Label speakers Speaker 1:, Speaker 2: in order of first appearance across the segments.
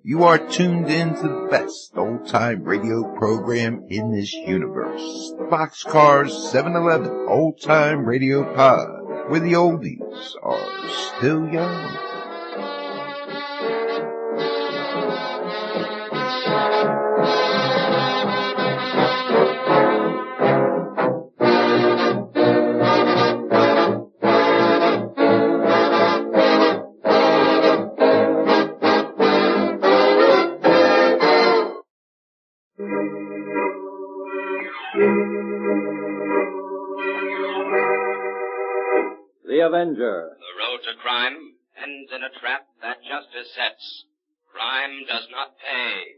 Speaker 1: You are tuned in to the best old-time radio program in this universe. The Boxcars 7-Eleven Old-Time Radio Pod, where the oldies are still young.
Speaker 2: The Avenger.
Speaker 3: The road to crime ends in a trap that justice sets. Crime does not pay.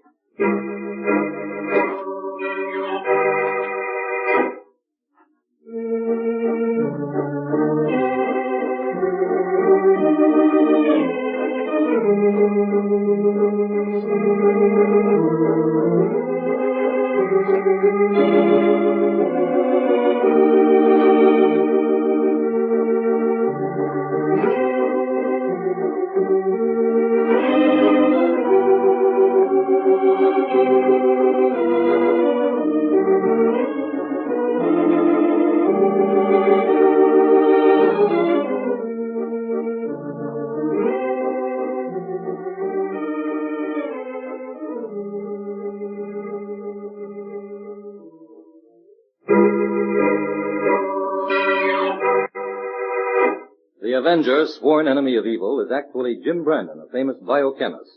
Speaker 2: The Avenger, sworn enemy of evil, is actually Jim Brandon, a famous biochemist.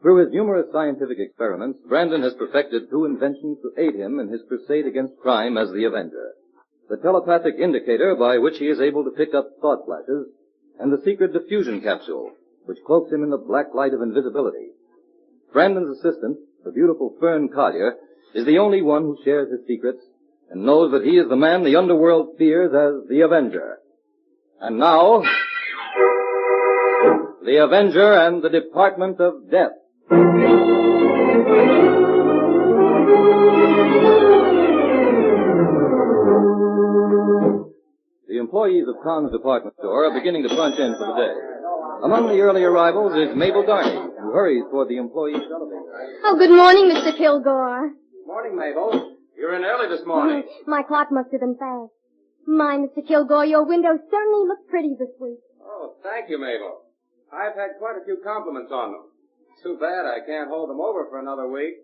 Speaker 2: Through his numerous scientific experiments, Brandon has perfected two inventions to aid him in his crusade against crime as the Avenger. The telepathic indicator by which he is able to pick up thought flashes, and the secret diffusion capsule, which cloaks him in the black light of invisibility. Brandon's assistant, the beautiful Fern Collier, is the only one who shares his secrets and knows that he is the man the underworld fears as the Avenger. And now, the Avenger and the Department of Death. The employees of Con's department store are beginning to punch in for the day. Among the early arrivals is Mabel Darney, who hurries toward the employee's elevator.
Speaker 4: Oh, good morning, Mr. Kilgore.
Speaker 5: Morning, Mabel. You're in early this morning.
Speaker 4: My clock must have been fast. My, Mr. Kilgore, your windows certainly look pretty this week.
Speaker 5: Oh, thank you, Mabel. I've had quite a few compliments on them. Too bad I can't hold them over for another week.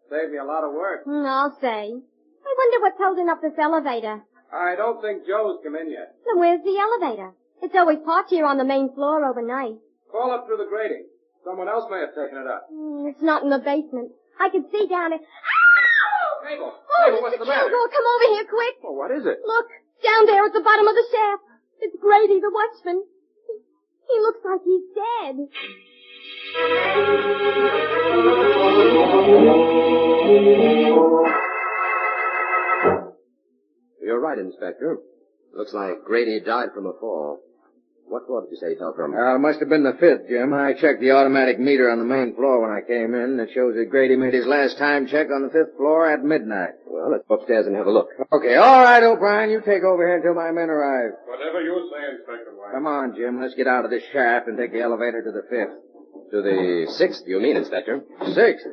Speaker 5: Saved me a lot of work.
Speaker 4: I'll say. I wonder what's holding up this elevator.
Speaker 5: I don't think Joe's come in yet.
Speaker 4: Then where's the elevator? It's always parked here on the main floor overnight.
Speaker 5: Call up through the grating. Someone else may have taken it up.
Speaker 4: It's not in the basement. I can see down it.
Speaker 5: Mabel!
Speaker 4: Oh,
Speaker 5: Mabel, what's
Speaker 4: Mr.
Speaker 5: the matter?
Speaker 4: Kilgore, come over here quick.
Speaker 5: Well, what is it?
Speaker 4: Look, down there at the bottom of the shaft. It's Grady, the watchman. He looks like he's dead.
Speaker 6: You're right, Inspector. Looks like Grady died from a fall. What floor did you say he fell from?
Speaker 7: It must have been the fifth, Jim. I checked the automatic meter on the main floor when I came in. It shows that Grady made his last time check on the fifth floor at midnight.
Speaker 6: Well, let's go upstairs and have a look.
Speaker 7: Okay, all right, O'Brien. You take over here until my men arrive.
Speaker 5: Whatever you say, Inspector White.
Speaker 7: Come on, Jim. Let's get out of this shaft and take the elevator to the fifth.
Speaker 6: To the sixth, you mean, Inspector?
Speaker 7: Sixth?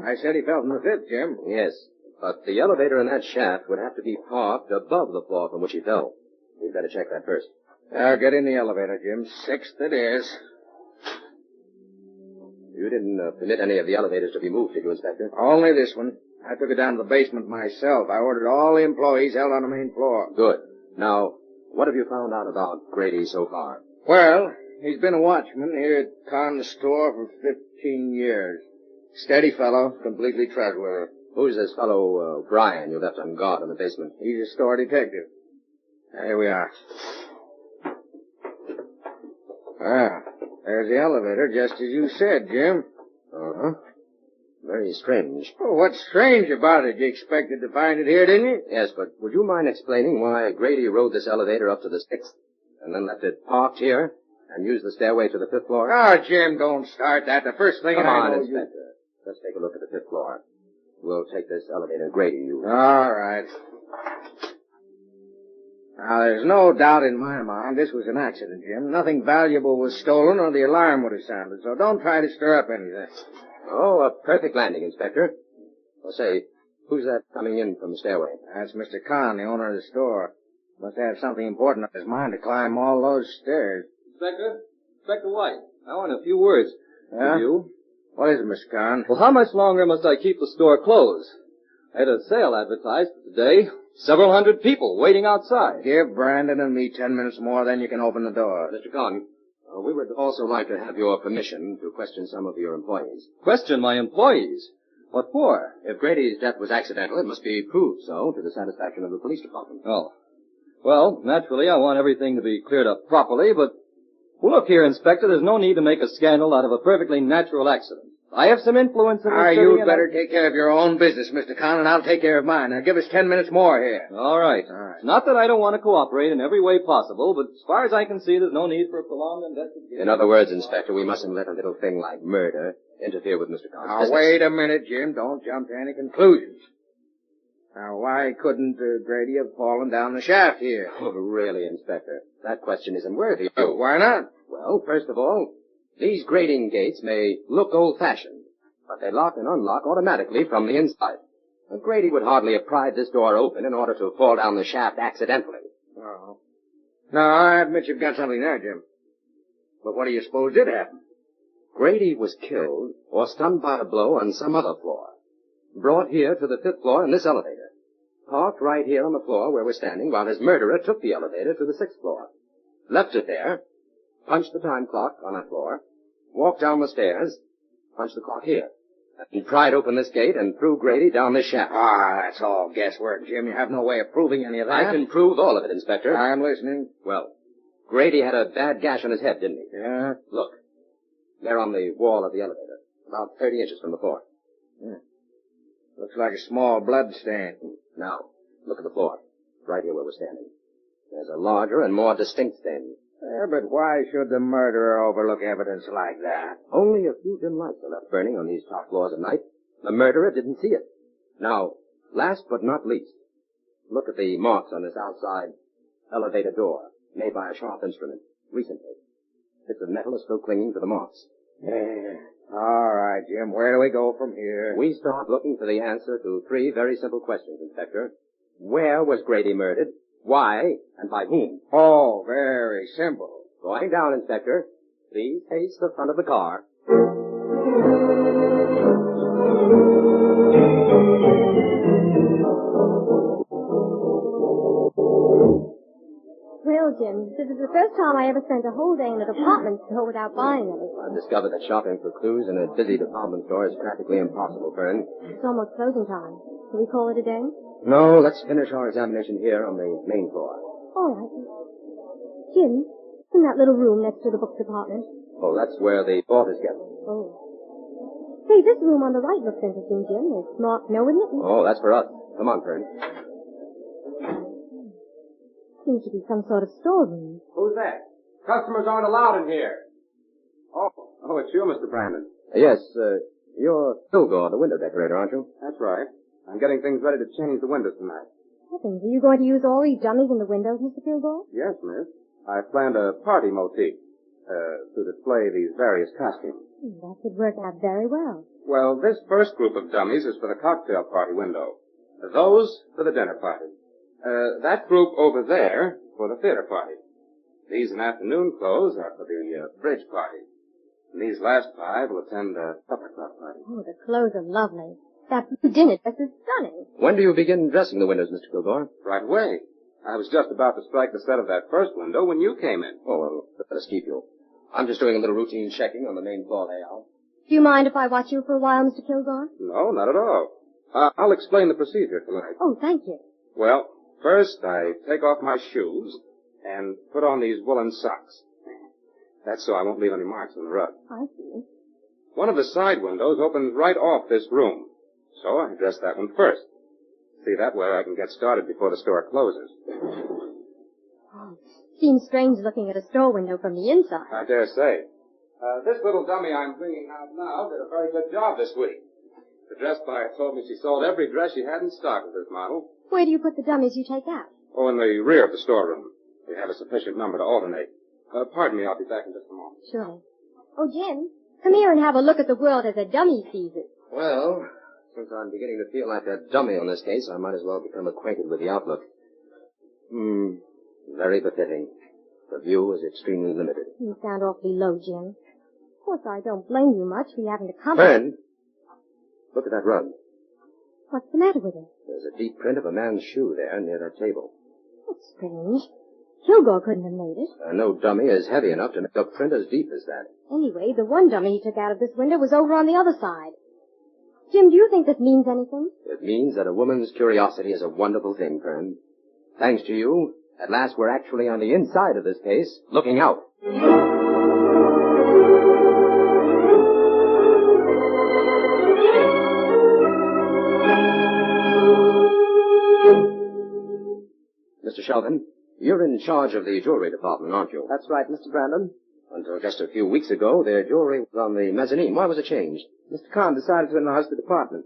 Speaker 7: I said he fell from the fifth, Jim.
Speaker 6: Yes, but the elevator in that shaft would have to be parked above the floor from which he fell. We'd better check that first.
Speaker 7: Now, get in the elevator, Jim. Sixth it is.
Speaker 6: You didn't permit any of the elevators to be moved, did you, Inspector?
Speaker 7: Only this one. I took it down to the basement myself. I ordered all the employees held on the main floor.
Speaker 6: Good. Now, what have you found out about Grady so far?
Speaker 7: Well, he's been a watchman here at Con's store for 15 years. Steady fellow, completely trustworthy.
Speaker 6: Who's this fellow, Brian, you left on guard in the basement?
Speaker 7: He's a store detective. Here we are. There's the elevator, just as you said, Jim.
Speaker 6: Uh-huh. Very strange.
Speaker 7: Oh, what's strange about it? You expected to find it here, didn't you?
Speaker 6: Yes, but would you mind explaining why Grady rode this elevator up to the sixth and then left it parked here and used the stairway to the fifth floor?
Speaker 7: Oh, Jim, don't start that. The first thing
Speaker 6: Come
Speaker 7: I
Speaker 6: on,
Speaker 7: know
Speaker 6: Inspector. Let's take a look at the fifth floor. We'll take this elevator. Grady, you.
Speaker 7: All right. Now, there's no doubt in my mind this was an accident, Jim. Nothing valuable was stolen or the alarm would have sounded, so don't try to stir up anything.
Speaker 6: Oh, a perfect landing, Inspector. Well, say, who's that coming in from the stairway?
Speaker 7: That's Mr. Kahn, the owner of the store. Must have something important on his mind to climb all those stairs.
Speaker 2: Inspector White, I want a few words
Speaker 7: Yeah?
Speaker 2: with you.
Speaker 7: What is it, Mr. Kahn?
Speaker 2: Well, how much longer must I keep the store closed? I had a sale advertised for today. Several hundred people waiting outside.
Speaker 7: Give Brandon and me 10 minutes more, then you can open the door.
Speaker 6: Mr. Conn, we would also like to have your permission to question some of your employees.
Speaker 2: Question my employees. What for?
Speaker 6: If Grady's death was accidental, it must be proved so to the satisfaction of the police department.
Speaker 2: Oh. Well, naturally, I want everything to be cleared up properly, but... Well, look here, Inspector, there's no need to make a scandal out of a perfectly natural accident. I have some influence in the city
Speaker 7: You'd better take care of your own business, Mr. Kahn, and I'll take care of mine. Now, give us 10 minutes more here.
Speaker 2: All right.
Speaker 7: All right.
Speaker 2: It's not that I don't want to cooperate in every way possible, but as far as I can see, there's no need for a prolonged investigation.
Speaker 6: In other words, Inspector, we mustn't let a little thing like murder interfere with Mr. Conn's
Speaker 7: Now,
Speaker 6: business.
Speaker 7: wait a minute, Jim. Don't jump to any conclusions. Now, why couldn't Grady have fallen down the shaft here?
Speaker 6: Oh, really, Inspector? That question isn't worthy of you.
Speaker 7: Why not?
Speaker 6: Well, first of all, these grating gates may look old-fashioned, but they lock and unlock automatically from the inside. Now, Grady would hardly have pried this door open in order to fall down the shaft accidentally.
Speaker 7: Oh. No, I admit you've got something there, Jim. But what do you suppose did happen?
Speaker 6: Grady was killed or stunned by a blow on some other floor. Brought here to the 5th floor in this elevator. Parked right here on the floor where we're standing while his murderer took the elevator to the 6th floor. Left it there. Punched the time clock on that floor. Walked down the stairs. Punched the clock here. And pried open this gate and threw Grady down this shaft.
Speaker 7: Ah, that's all guesswork, Jim. You have no way of proving any of that.
Speaker 6: I can prove all of it, Inspector.
Speaker 7: I'm listening.
Speaker 6: Well, Grady had a bad gash on his head, didn't he?
Speaker 7: Yeah?
Speaker 6: Look. There on the wall of the elevator. About 30 inches from the floor.
Speaker 7: Looks like a small blood stain.
Speaker 6: Now, look at the floor. Right here where we're standing. There's a larger and more distinct stain.
Speaker 7: Yeah, but why should the murderer overlook evidence like that?
Speaker 6: Only a few dim lights are left burning on these top floors at night. The murderer didn't see it. Now, last but not least, look at the marks on this outside elevator door, made by a sharp instrument, recently. Bits of metal are still clinging to the marks.
Speaker 7: Yeah. All right, Jim. Where do we go from here?
Speaker 6: We start looking for the answer to 3 very simple questions, Inspector. Where was Grady murdered? Why? And by whom?
Speaker 7: Oh, very simple.
Speaker 6: Going down, Inspector. Please face the front of the car.
Speaker 4: Well, Jim, this is the first time I ever spent a whole day in a department store without buying anything.
Speaker 6: I've discovered that shopping for clues in a busy department store is practically impossible, Fern.
Speaker 4: It's almost closing time. Can we call it a day?
Speaker 6: No, let's finish our examination here on the main floor.
Speaker 4: All right. Jim, in that little room next to the book department.
Speaker 6: Oh, that's where the vault is kept.
Speaker 4: Oh. Say, this room on the right looks interesting, Jim. It's marked no admittance.
Speaker 6: Oh, that's for us. Come on, Fern.
Speaker 4: Seems to be some sort of storeroom.
Speaker 5: Who's that? Customers aren't allowed in here. Oh, it's you, Mr. Brandon.
Speaker 6: Yes, you're Kilgore, the window decorator, aren't you?
Speaker 5: That's right. I'm getting things ready to change the windows tonight.
Speaker 4: Heavens, are you going to use all these dummies in the windows, Mr. Kilgore?
Speaker 5: Yes, miss. I've planned a party motif, to display these various costumes.
Speaker 4: That could work out very well.
Speaker 5: Well, this first group of dummies is for the cocktail party window. Those for the dinner party. That group over there for the theater party. These in afternoon clothes are for the bridge party. And these last 5 will attend the supper club party.
Speaker 4: Oh, the clothes are lovely. That blue dinner dress is stunning.
Speaker 6: When do you begin dressing the windows, Mr. Kilgore?
Speaker 5: Right away. I was just about to strike the set of that first window when you came in.
Speaker 6: Oh, well, let us keep you. I'm just doing a little routine checking on the main floor layout.
Speaker 4: Do you mind if I watch you for a while, Mr. Kilgore?
Speaker 5: No, not at all. I'll explain the procedure tonight.
Speaker 4: Oh, thank you.
Speaker 5: Well, first I take off my shoes and put on these woolen socks. That's so I won't leave any marks on the rug.
Speaker 4: I see.
Speaker 5: One of the side windows opens right off this room, so I dress that one first. See, that way I can get started before the store closes.
Speaker 4: Oh, seems strange looking at a store window from the inside.
Speaker 5: I dare say. This little dummy I'm bringing out now did a very good job this week. The dress buyer told me she sold every dress she had in stock with this model.
Speaker 4: Where do you put the dummies you take out?
Speaker 5: Oh, in the rear of the storeroom. We have a sufficient number to alternate. Pardon me, I'll be back in just a moment.
Speaker 4: Surely. Oh, Jim, come here and have a look at the world as a dummy sees it.
Speaker 6: Well, since I'm beginning to feel like a dummy on this case, I might as well become acquainted with the outlook. Very befitting. The view is extremely limited.
Speaker 4: You sound awfully low, Jim. Of course, I don't blame you much for having to come.
Speaker 6: Friend, look at that rug.
Speaker 4: What's the matter with it?
Speaker 6: There's a deep print of a man's shoe there near that table.
Speaker 4: That's strange. Kilgore couldn't have made it.
Speaker 6: No dummy is heavy enough to make a print as deep as that.
Speaker 4: Anyway, the one dummy he took out of this window was over on the other side. Jim, do you think this means anything?
Speaker 6: It means that a woman's curiosity is a wonderful thing, Fern. Thanks to you, at last we're actually on the inside of this case, looking out. Mr. Sheldon, you're in charge of the jewelry department, aren't you?
Speaker 8: That's right, Mr. Brandon.
Speaker 6: Until just a few weeks ago, their jewelry was on the mezzanine. Why was it changed?
Speaker 8: Mr. Kahn decided to enlarge the department.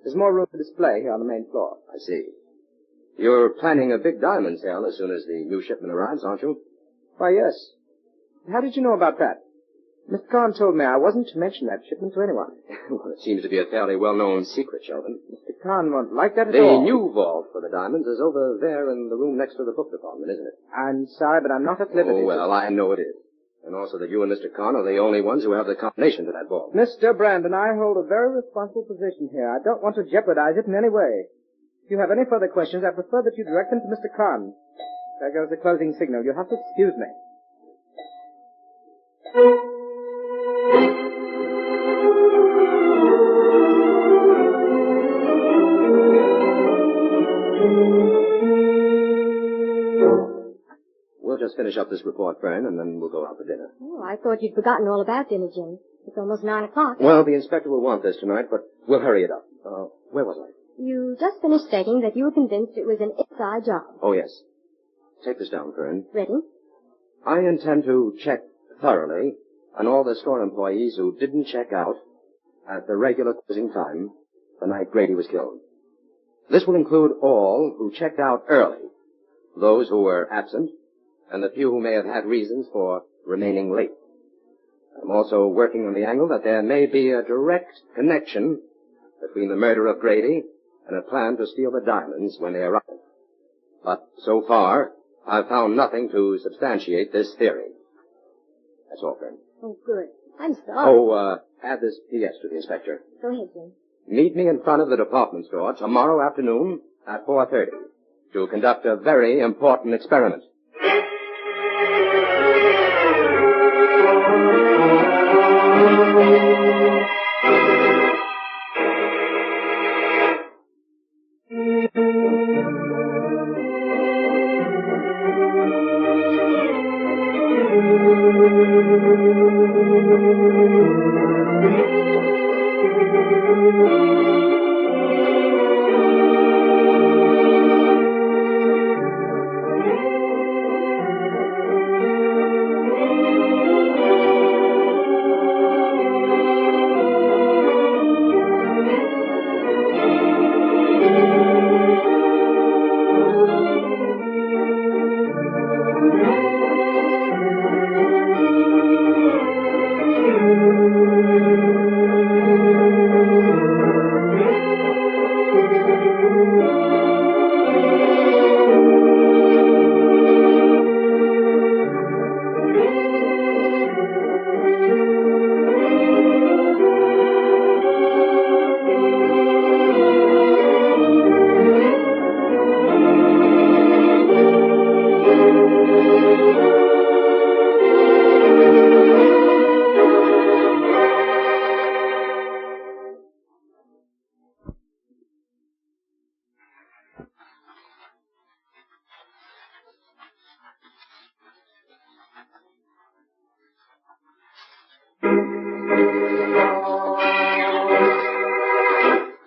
Speaker 8: There's more room for display here on the main floor.
Speaker 6: I see. You're planning a big diamond sale as soon as the new shipment arrives, aren't you?
Speaker 8: Why, yes. How did you know about that? Mr. Kahn told me I wasn't to mention that shipment to anyone.
Speaker 6: Well, it seems to be a fairly well-known secret, Sheldon.
Speaker 8: Mr. Kahn won't like that at
Speaker 6: The
Speaker 8: all.
Speaker 6: new vault for the diamonds is over there in the room next to the book department, isn't it?
Speaker 8: I'm sorry, but I'm not at liberty.
Speaker 6: Oh, well, I know it is. And also that you and Mr. Kahn are the only ones who have the combination to that vault.
Speaker 8: Mr. Brandon, I hold a very responsible position here. I don't want to jeopardize it in any way. If you have any further questions, I prefer that you direct them to Mr. Kahn. There goes the closing signal. You'll have to excuse me.
Speaker 6: We'll just finish up this report, Fern, and then we'll go out for dinner.
Speaker 4: Oh, I thought you'd forgotten all about dinner, Jim. It's almost 9 o'clock.
Speaker 6: Well, the inspector will want this tonight, but we'll hurry it up. Where was I?
Speaker 4: You just finished stating that you were convinced it was an inside job.
Speaker 6: Oh, yes. Take this down, Fern.
Speaker 4: Ready?
Speaker 6: I intend to check thoroughly on all the store employees who didn't check out at the regular closing time the night Grady was killed. This will include all who checked out early, those who were absent, and the few who may have had reasons for remaining late. I'm also working on the angle that there may be a direct connection between the murder of Grady and a plan to steal the diamonds when they arrive. But so far, I've found nothing to substantiate this theory. That's all, friend.
Speaker 4: Oh, good. I'm sorry.
Speaker 6: Add this P.S. to the inspector.
Speaker 4: Go ahead, Jim.
Speaker 6: Meet me in front of the department store tomorrow afternoon at 4:30 to conduct a very important experiment.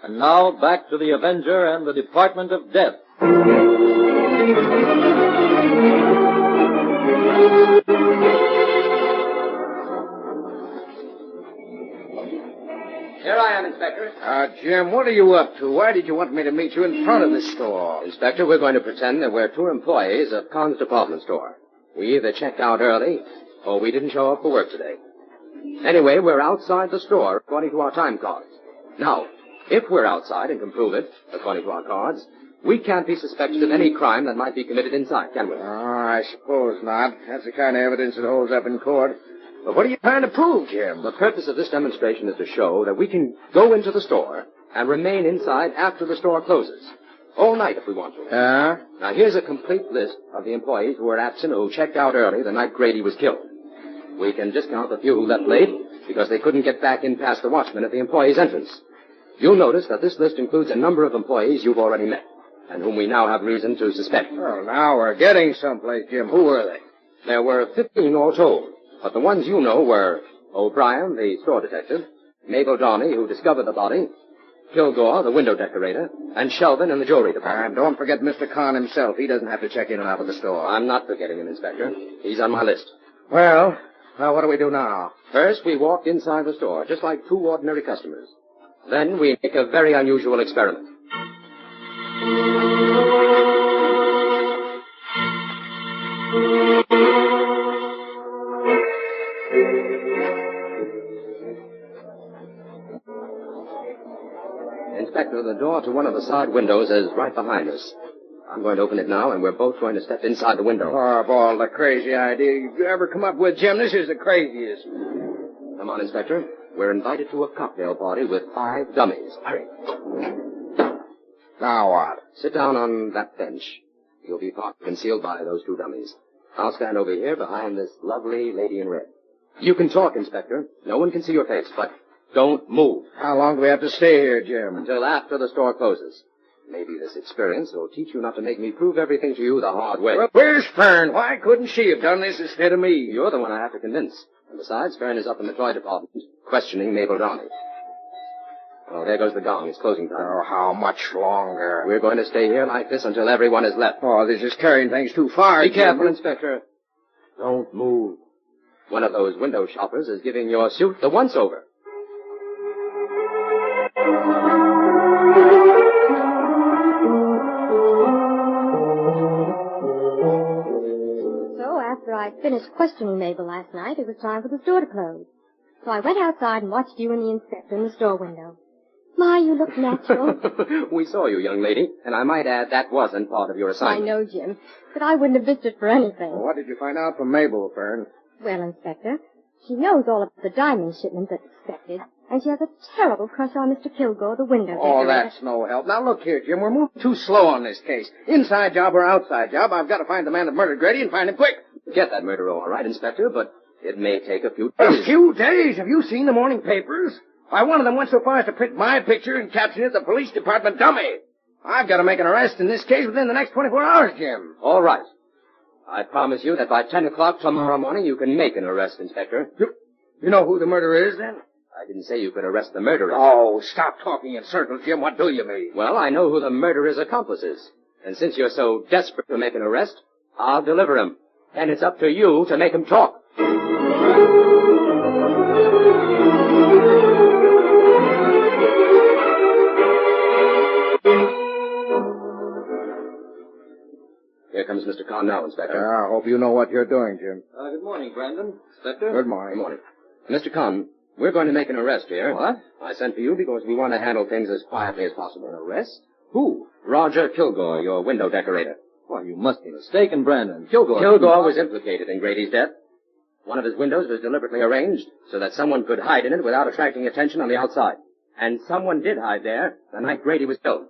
Speaker 2: And now back to the Avenger and the Department of Death.
Speaker 6: Here I am, Inspector.
Speaker 7: Jim, what are you up to? Why did you want me to meet you in front of the store?
Speaker 6: Inspector, we're going to pretend that we're two employees of Kahn's department store. We either checked out early, or we didn't show up for work today. Anyway, we're outside the store, according to our time cards. Now, if we're outside and can prove it, according to our cards, we can't be suspected of any crime that might be committed inside, can we?
Speaker 7: Oh, I suppose not. That's the kind of evidence that holds up in court. But what are you trying to prove, Jim?
Speaker 6: The purpose of this demonstration is to show that we can go into the store and remain inside after the store closes. All night if we want to. Now, here's a complete list of the employees who were absent or who checked out early the night Grady was killed. We can discount the few who left late because they couldn't get back in past the watchman at the employee's entrance. You'll notice that this list includes a number of employees you've already met and whom we now have reason to suspect.
Speaker 7: Well, now we're getting someplace, Jim. Who were they?
Speaker 6: There were 15 all told, but the ones you know were O'Brien, the store detective, Mabel Donny, who discovered the body, Kilgore, the window decorator, and Shelvin in the jewelry department.
Speaker 7: And don't forget Mr. Kahn himself. He doesn't have to check in and out of the store.
Speaker 6: I'm not forgetting him, Inspector. He's on my list.
Speaker 7: Well, what do we do now?
Speaker 6: First, we walk inside the store, just like two ordinary customers. Then we make a very unusual experiment. Inspector, the door to one of the side windows is right behind us. I'm going to open it now, and we're both going to step inside the window.
Speaker 7: Oh, of all the crazy ideas you ever come up with, Jim, this is the craziest.
Speaker 6: Come on, Inspector. We're invited to a cocktail party with 5 dummies. Hurry.
Speaker 7: Now what?
Speaker 6: Sit down on that bench. You'll be partly concealed by those 2 dummies. I'll stand over here behind this lovely lady in red. You can talk, Inspector. No one can see your face, but don't move.
Speaker 7: How long do we have to stay here, Jim?
Speaker 6: Until after the store closes. Maybe this experience will teach you not to make me prove everything to you the hard way.
Speaker 7: Well, where's Fern? Why couldn't she have done this instead of me?
Speaker 6: You're the one I have to convince. And besides, Fern is up in the toy department, questioning Mabel Donny. Oh, there goes the gong. It's closing time.
Speaker 7: Oh, how much longer?
Speaker 6: We're going to stay here like this until everyone is left.
Speaker 7: Oh, this is carrying things too far.
Speaker 6: Be careful, Inspector. Don't move. One of those window shoppers is giving your suit the once-over.
Speaker 4: So after I finished questioning Mabel last night, it was time for the store to close. So I went outside and watched you and the inspector in the store window. My, you look natural.
Speaker 6: We saw you, young lady, and I might add that wasn't part of your assignment.
Speaker 4: I know, Jim, but I wouldn't have missed it for anything.
Speaker 7: Well, what did you find out from Mabel, Fern?
Speaker 4: Well, Inspector, she knows all about the diamond shipment that's expected, and she has a terrible crush on Mr. Kilgore, the window
Speaker 7: Oh,
Speaker 4: decorator.
Speaker 7: that's no help. Now, look here, Jim. We're moving too slow on this case. Inside job or outside job, I've got to find the man that murdered Grady and find him quick.
Speaker 6: Get that murderer all right, Inspector, but it may take a few days.
Speaker 7: A few days? Have you seen the morning papers? Why, one of them went so far as to print my picture and caption it the police department dummy. I've got to make an arrest in this case within the next 24 hours, Jim.
Speaker 6: All right. I promise you that by 10 o'clock tomorrow morning you can make an arrest, Inspector.
Speaker 7: You know who the murderer is, then?
Speaker 6: I didn't say you could arrest the murderer.
Speaker 7: Oh, stop talking in circles, Jim. What do you mean?
Speaker 6: Well, I know who the murderer's accomplice is. And since you're so desperate to make an arrest, I'll deliver him. And it's up to you to make him talk. Here comes Mr. Kahn now, Inspector.
Speaker 7: I hope you know what you're doing, Jim.
Speaker 2: Good morning, Brandon. Inspector.
Speaker 7: Good morning.
Speaker 6: Good morning. Mr. Kahn, we're going to make an arrest here.
Speaker 2: What?
Speaker 6: I sent for you because we want to handle things as quietly as possible.
Speaker 2: An arrest?
Speaker 6: Who? Roger Kilgore, your window decorator.
Speaker 2: Why, you must be mistaken, Brandon. Kilgore
Speaker 6: was implicated in Grady's death. One of his windows was deliberately arranged so that someone could hide in it without attracting attention on the outside. And someone did hide there the night Grady was killed.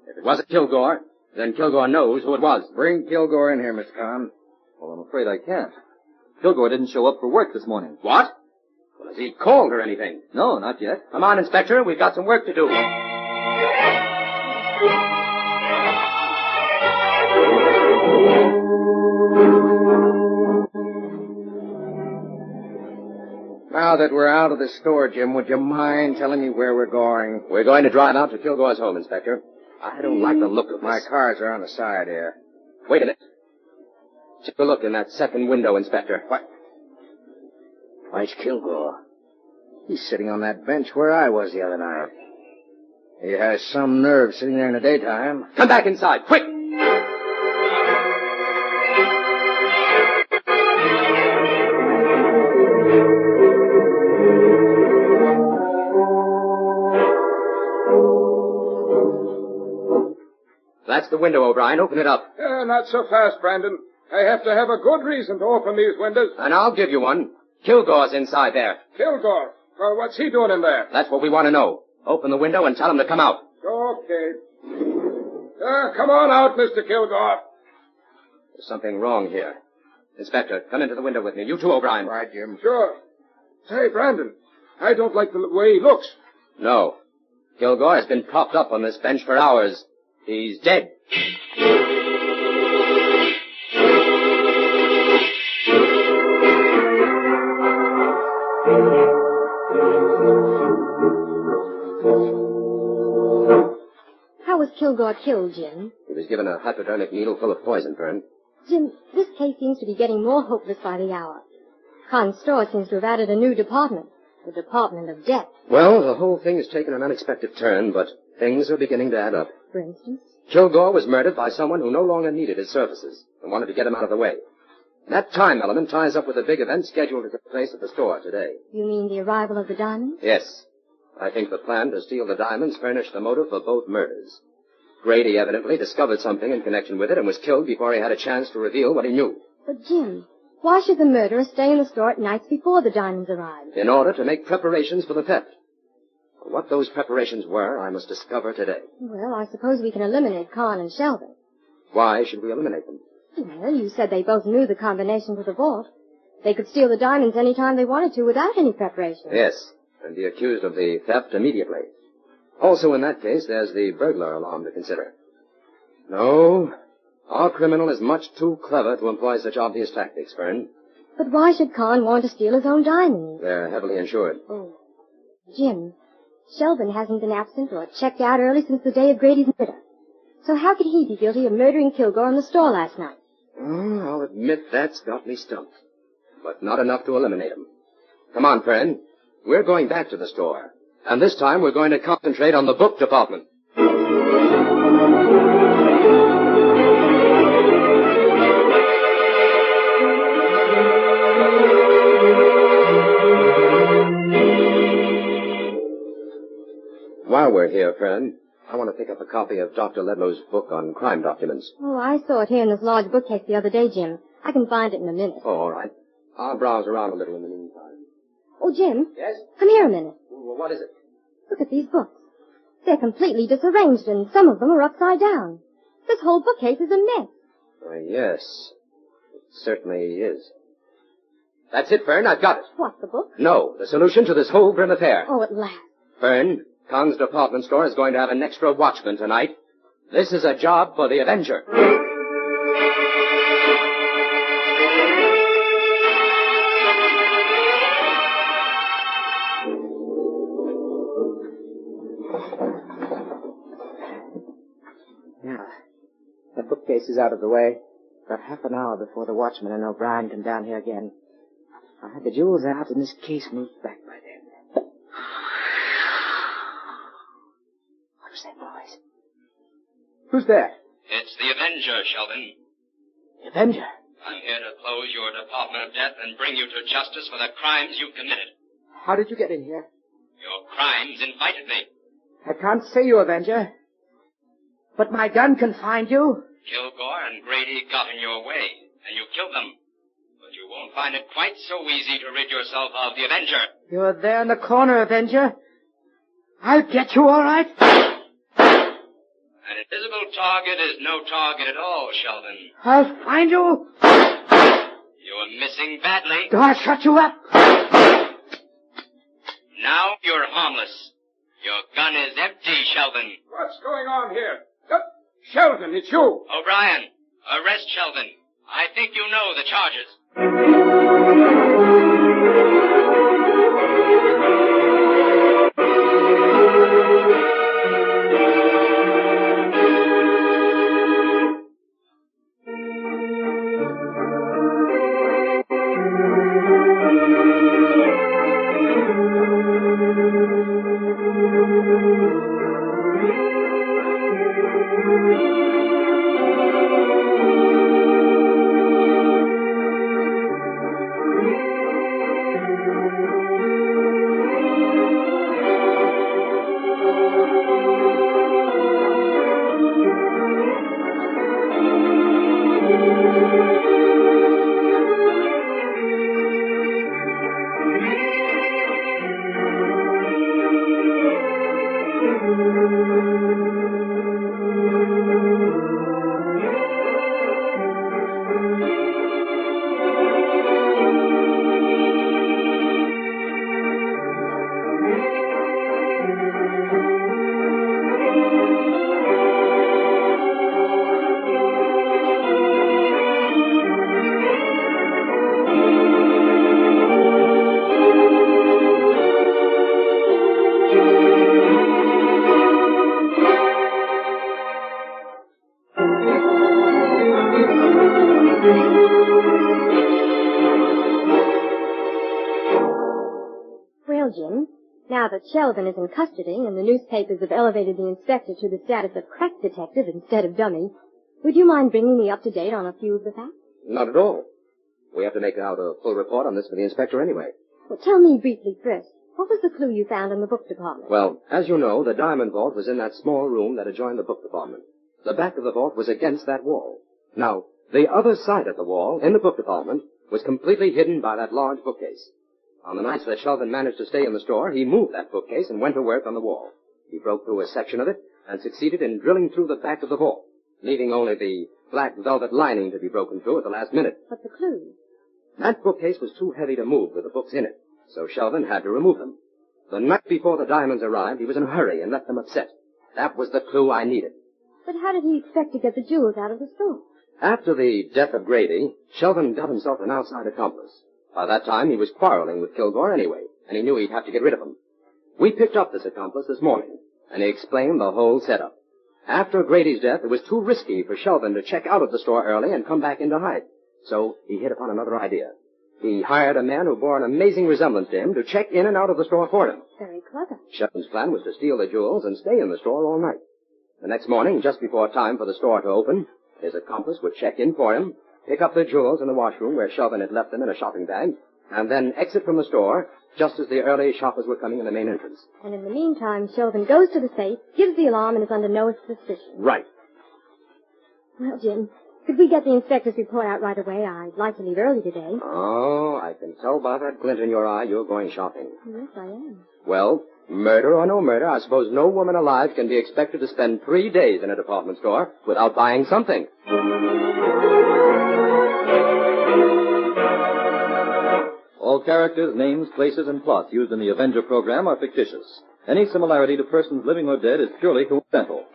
Speaker 6: If it wasn't Kilgore, then Kilgore knows who it was.
Speaker 7: Bring Kilgore in here, Mr. Kahn.
Speaker 2: Well, I'm afraid I can't. Kilgore didn't show up for work this morning.
Speaker 6: What? Well, has he called or anything?
Speaker 2: No, not yet.
Speaker 6: Come on, Inspector. We've got some work to do.
Speaker 7: Now that we're out of the store, Jim, would you mind telling me where we're going?
Speaker 6: We're going to drive out to Kilgore's home, Inspector. I don't like the look of this.
Speaker 7: My cars are on the side here.
Speaker 6: Wait a minute. Take a look in that second window, Inspector.
Speaker 7: What? Why, it's Kilgore. He's sitting on that bench where I was the other night. He has some nerve sitting there in the daytime.
Speaker 6: Come back inside, quick! That's the window, O'Brien. Open it up.
Speaker 5: Not so fast, Brandon. I have to have a good reason to open these windows.
Speaker 6: And I'll give you one. Kilgore's inside there.
Speaker 5: Kilgore? Well, what's he doing in there?
Speaker 6: That's what we want to know. Open the window and tell him to come out.
Speaker 5: Okay. Come on out, Mr. Kilgore.
Speaker 6: There's something wrong here. Inspector, come into the window with me. You too, O'Brien.
Speaker 7: Right, Jim.
Speaker 5: Sure. Say, Brandon, I don't like the way he looks.
Speaker 6: No. Kilgore has been propped up on this bench for hours. He's dead.
Speaker 4: How was Kilgore killed, Jim?
Speaker 6: He was given a hypodermic needle full of poison, Fern.
Speaker 4: Jim, this case seems to be getting more hopeless by the hour. Khan's store seems to have added a new department. The Department of Death.
Speaker 6: Well, the whole thing has taken an unexpected turn, but things are beginning to add up.
Speaker 4: For instance?
Speaker 6: Kilgore was murdered by someone who no longer needed his services and wanted to get him out of the way. That time element ties up with a big event scheduled to take place at the store today.
Speaker 4: You mean the arrival of the diamonds?
Speaker 6: Yes. I think the plan to steal the diamonds furnished the motive for both murders. Grady evidently discovered something in connection with it and was killed before he had a chance to reveal what he knew.
Speaker 4: But, Jim, why should the murderer stay in the store at nights before the diamonds arrive?
Speaker 6: In order to make preparations for the theft. What those preparations were, I must discover today.
Speaker 4: Well, I suppose we can eliminate Khan and Sheldon.
Speaker 6: Why should we eliminate them?
Speaker 4: Well, you said they both knew the combination to the vault. They could steal the diamonds any time they wanted to without any preparation.
Speaker 6: Yes, and be accused of the theft immediately. Also, in that case, there's the burglar alarm to consider. No, our criminal is much too clever to employ such obvious tactics, Fern.
Speaker 4: But why should Khan want to steal his own diamonds?
Speaker 6: They're heavily insured.
Speaker 4: Oh. Jim, Sheldon hasn't been absent or checked out early since the day of Grady's murder. So how could he be guilty of murdering Kilgore in the store last night?
Speaker 6: I'll admit that's got me stumped. But not enough to eliminate him. Come on, Fern. We're going back to the store. And this time we're going to concentrate on the book department. While we're here, Fern, I want to pick up a copy of Dr. Ledlow's book on crime documents.
Speaker 4: Oh, I saw it here in this large bookcase the other day, Jim. I can find it in a minute.
Speaker 6: Oh, all right. I'll browse around a little in the meantime.
Speaker 4: Oh, Jim.
Speaker 6: Yes?
Speaker 4: Come here a minute.
Speaker 6: Well, what is it?
Speaker 4: Look at these books. They're completely disarranged, and some of them are upside down. This whole bookcase is a mess.
Speaker 6: Yes. It certainly is. That's it, Fern. I've got it.
Speaker 4: What, the book?
Speaker 6: No, the solution to this whole grim affair.
Speaker 4: Oh, at last.
Speaker 6: Fern, Khan's department store is going to have an extra watchman tonight. This is a job for the Avenger.
Speaker 8: Now, the bookcase is out of the way. About half an hour before the watchman and O'Brien come down here again. I'll have the jewels out and this case moved back by then. What was that noise? Who's there?
Speaker 3: It's the Avenger, Sheldon.
Speaker 8: The Avenger?
Speaker 3: I'm here to close your Department of Death and bring you to justice for the crimes you've committed.
Speaker 8: How did you get in here?
Speaker 3: Your crimes invited me.
Speaker 8: I can't see you, Avenger. But my gun can find you.
Speaker 3: Kilgore and Grady got in your way, and you killed them. But you won't find it quite so easy to rid yourself of the Avenger.
Speaker 8: You're there in the corner, Avenger. I'll get you, all right?
Speaker 3: An invisible target is no target at all, Sheldon.
Speaker 8: I'll find you.
Speaker 3: You're missing badly.
Speaker 8: I'll shut you up.
Speaker 3: Now you're harmless. Your gun is empty, Sheldon.
Speaker 5: What's going on here? Sheldon, it's you.
Speaker 3: O'Brien, arrest Sheldon. I think you know the charges.
Speaker 4: Well, Jim, now that Sheldon is in custody and the newspapers have elevated the inspector to the status of crack detective instead of dummy, would you mind bringing me up to date on a few of the facts?
Speaker 6: Not at all. We have to make out a full report on this for the inspector anyway.
Speaker 4: Well, tell me briefly first, what was the clue you found in the book department?
Speaker 6: Well, as you know, the diamond vault was in that small room that adjoined the book department. The back of the vault was against that wall. Now, the other side of the wall, in the book department, was completely hidden by that large bookcase. On the nights that Sheldon managed to stay in the store, he moved that bookcase and went to work on the wall. He broke through a section of it and succeeded in drilling through the back of the vault, leaving only the black velvet lining to be broken through at the last minute.
Speaker 4: But the clue?
Speaker 6: That bookcase was too heavy to move with the books in it, so Sheldon had to remove them. The night before the diamonds arrived, he was in a hurry and left them upset. That was the clue I needed.
Speaker 4: But how did he expect to get the jewels out of the store?
Speaker 6: After the death of Grady, Sheldon got himself an outside accomplice. By that time, he was quarreling with Kilgore anyway, and he knew he'd have to get rid of him. We picked up this accomplice this morning, and he explained the whole setup. After Grady's death, it was too risky for Sheldon to check out of the store early and come back in to hide. So he hit upon another idea. He hired a man who bore an amazing resemblance to him to check in and out of the store for him.
Speaker 4: Very clever.
Speaker 6: Sheldon's plan was to steal the jewels and stay in the store all night. The next morning, just before time for the store to open, his accomplice would check in for him, pick up the jewels in the washroom where Sheldon had left them in a shopping bag, and then exit from the store just as the early shoppers were coming in the main entrance.
Speaker 4: And in the meantime, Sheldon goes to the safe, gives the alarm, and is under no suspicion.
Speaker 6: Right.
Speaker 4: Well, Jim, could we get the inspector's report out right away? I'd like to leave early today.
Speaker 6: Oh, I can tell by that glint in your eye you're going shopping.
Speaker 4: Yes, I am.
Speaker 6: Well, murder or no murder, I suppose no woman alive can be expected to spend 3 days in a department store without buying something.
Speaker 2: All characters, names, places, and plots used in the Avenger program are fictitious. Any similarity to persons living or dead is purely coincidental.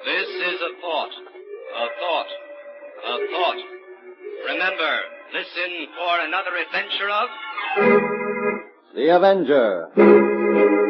Speaker 3: This is a thought. A thought. A thought. Remember, listen for another adventure of...
Speaker 2: The Avenger.